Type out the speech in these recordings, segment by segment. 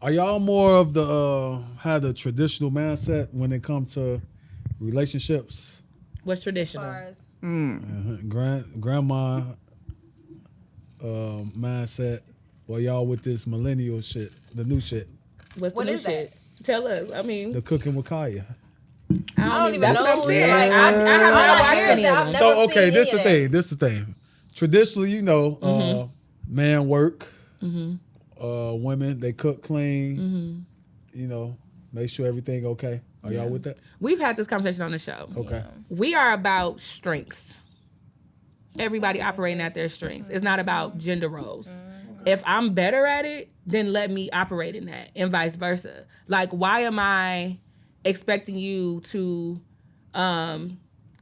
Are y'all more of the have the traditional mindset when it comes to relationships? What's As traditional? far as Grandma mindset, or y'all with this millennial shit, the new shit, What's the What new is that? shit? Tell us. I mean, the cooking with Kaya? I don't even. even That's what know I'm saying. who's Like, I have All not I watched hear is any that of I've them. never So okay, seen this any the of that. thing. This the thing. Traditionally, man work. Women they cook clean. Make sure everything okay. Are y'all with that? We've had this conversation on the show. Okay. We are about strengths. Everybody operating at their strengths. It's not about gender roles. If I'm better at it, then let me operate in that, and vice versa. Like, why am I expecting you to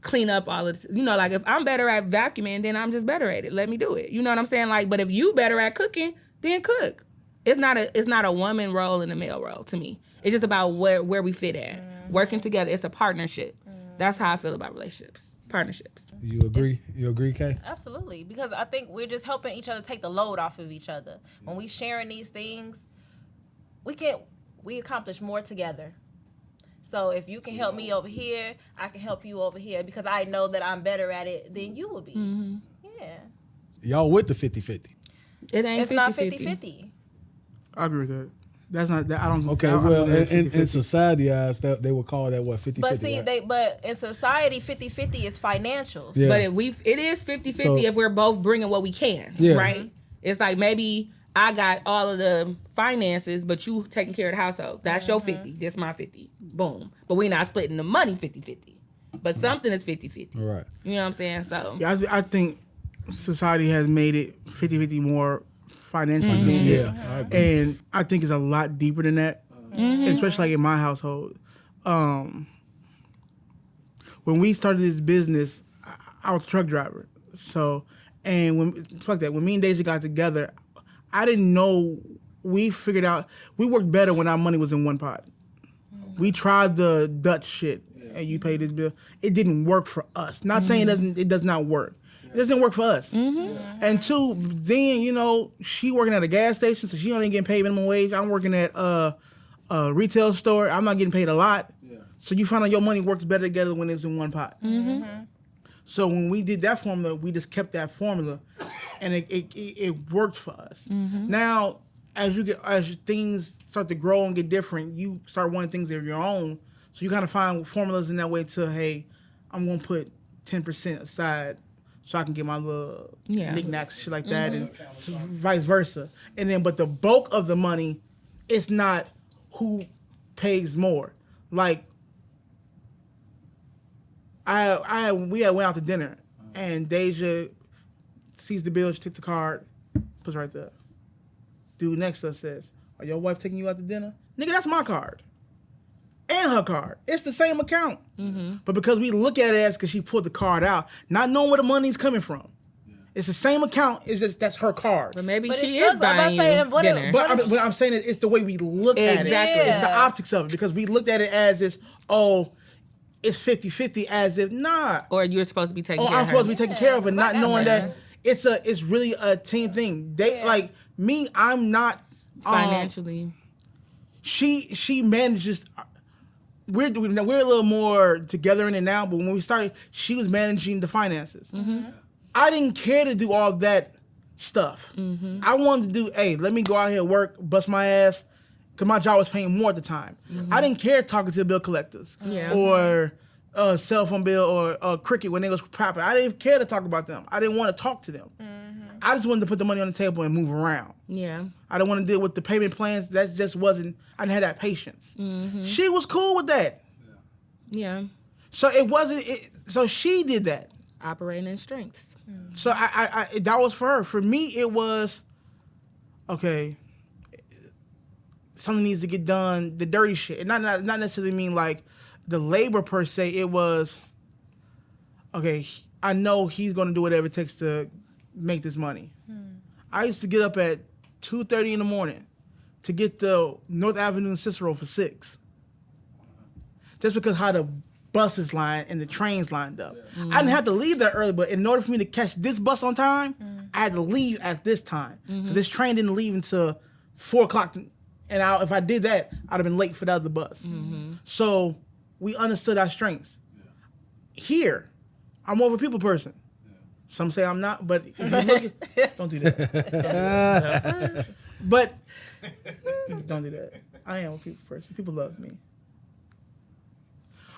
clean up all of this? Like, if I'm better at vacuuming, then I'm just better at it. Let me do it. You know what I'm saying? Like, but if you better at cooking, then cook. It's not a woman role and a male role to me. It's just about where we fit at. Working together. It's a partnership. That's how I feel about relationships. Partnerships. You agree? You agree, Kay? Absolutely, because I think we're just helping each other take the load off of each other. When we sharing these things, we accomplish more together. So if you can help me over here, I can help you over here because I know that I'm better at it than you will be. Yeah. Y'all with the 50-50? It ain't It's not 50-50. 50-50. I agree with that. That's not that. I don't. Okay, I don't well, think that's in 50-50. society eyes, they would call that what 50-50. But see, right? but in society, 50-50 is financials. Yeah. But it is 50-50 So- if we're both bringing what we can, Yeah. right? It's like maybe I got all of the finances, but you taking care of the household. That's your 50. This my 50. Boom. But we not splitting the money 50-50. But something is 50-50. All right. You know what I'm saying? So Yeah, I think society has made it 50-50 more financially than Yeah, I agree. and I think it's a lot deeper than that, especially like in my household. When we started this business, I was a truck driver. So, and when me and Deja got together, I didn't know. We figured out we worked better when our money was in one pot. We tried the Dutch shit, and you pay this bill. It didn't work for us. Not saying it does not work. It doesn't work for us. And two, then she working at a gas station, so she only getting paid minimum wage. I'm working at a retail store. I'm not getting paid a lot. So you find out your money works better together when it's in one pot. So when we did that formula, we just kept that formula, and it worked for us. Now, as things start to grow and get different, you start wanting things of your own. So you kind of find formulas in that way to, hey, I'm gonna put 10% aside so I can get my little knickknacks, shit like that, and vice versa. And then, but the bulk of the money, it's not who pays more. Like, we went out to dinner, and Deja sees the bill, she takes the card, puts it right there. Dude next to us says, "Are your wife taking you out to dinner?" Nigga, that's my card. And her card. It's the same account. But because we look at it as because she pulled the card out, not knowing where the money's coming from. It's the same account, it's just that's her card. but maybe But she it is sucks. I'm buying not saying you what dinner. But I'm saying it's the way we look at it. Exactly. It's the optics of it. Because we looked at it as this, it's 50-50 as if, nah. Or you're supposed to be taking care I'm of her. supposed to be taking care of it, not knowing whatever. that it's really a team thing. Like me, I'm not financially. She manages. We're a little more together in it now, but when we started, she was managing the finances. I didn't care to do all that stuff. I wanted to do, hey, let me go out here, work, bust my ass, because my job was paying more at the time. I didn't care talking to the bill collectors or cell phone bill or Cricket when they was proper. I didn't care to talk about them. I didn't want to talk to them. I just wanted to put the money on the table and move around. Yeah. I don't want to deal with the payment plans. That just wasn't, I didn't have that patience. She was cool with that. Yeah. So it wasn't, so she did that. Operating in strengths. So I that was for her. For me, it was, okay, something needs to get done, the dirty shit. And not necessarily mean like the labor per se. It was, okay, I know he's going to do whatever it takes to make this money. I used to get up at 2:30 in the morning to get the North Avenue and Cicero for 6. Just because how the buses line and the trains lined up. I didn't have to leave that early, but in order for me to catch this bus on time, I had to leave at this time. This train didn't leave until 4 o'clock And if I did that, I'd have been late for the other bus. Mm-hmm. So we understood our strengths. Here, I'm more of a people person. Some say I'm not, but if you look at, don't do that. But don't do that. I am a people person. People love me.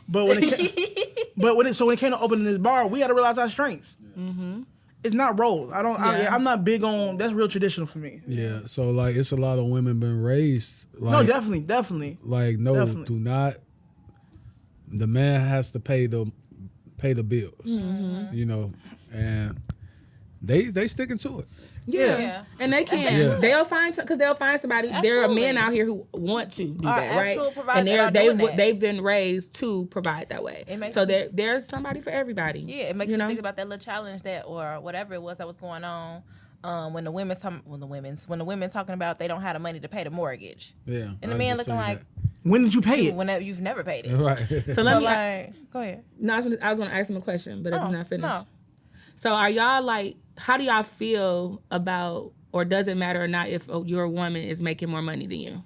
But when it came to opening this bar, we had to realize our strengths. Mm-hmm. It's not roles. I'm not big on. That's real traditional for me. Yeah. So like, it's a lot of women been raised. Like, No, definitely. Like, no, Definitely. do not. The man has to pay the bills. Mm-hmm. You know, and they sticking to it. Yeah. And they can. Yeah. They'll find somebody. There are Absolutely. men out here who want to do Are that, right? actual providers And that are doing that. they've been raised to provide that way. It makes So me- there's somebody for everybody. Yeah, it makes you me know? think about that little challenge or whatever it was that was going on when the women talking about they don't have the money to pay the mortgage. Yeah. And the man looking like, When did you pay it? whenever you've never paid it. right. So let me. Go ahead. No, I was going to ask him a question, but if you're not finished. No. So are y'all like? How do y'all feel about? Or does it matter or not if your woman is making more money than you?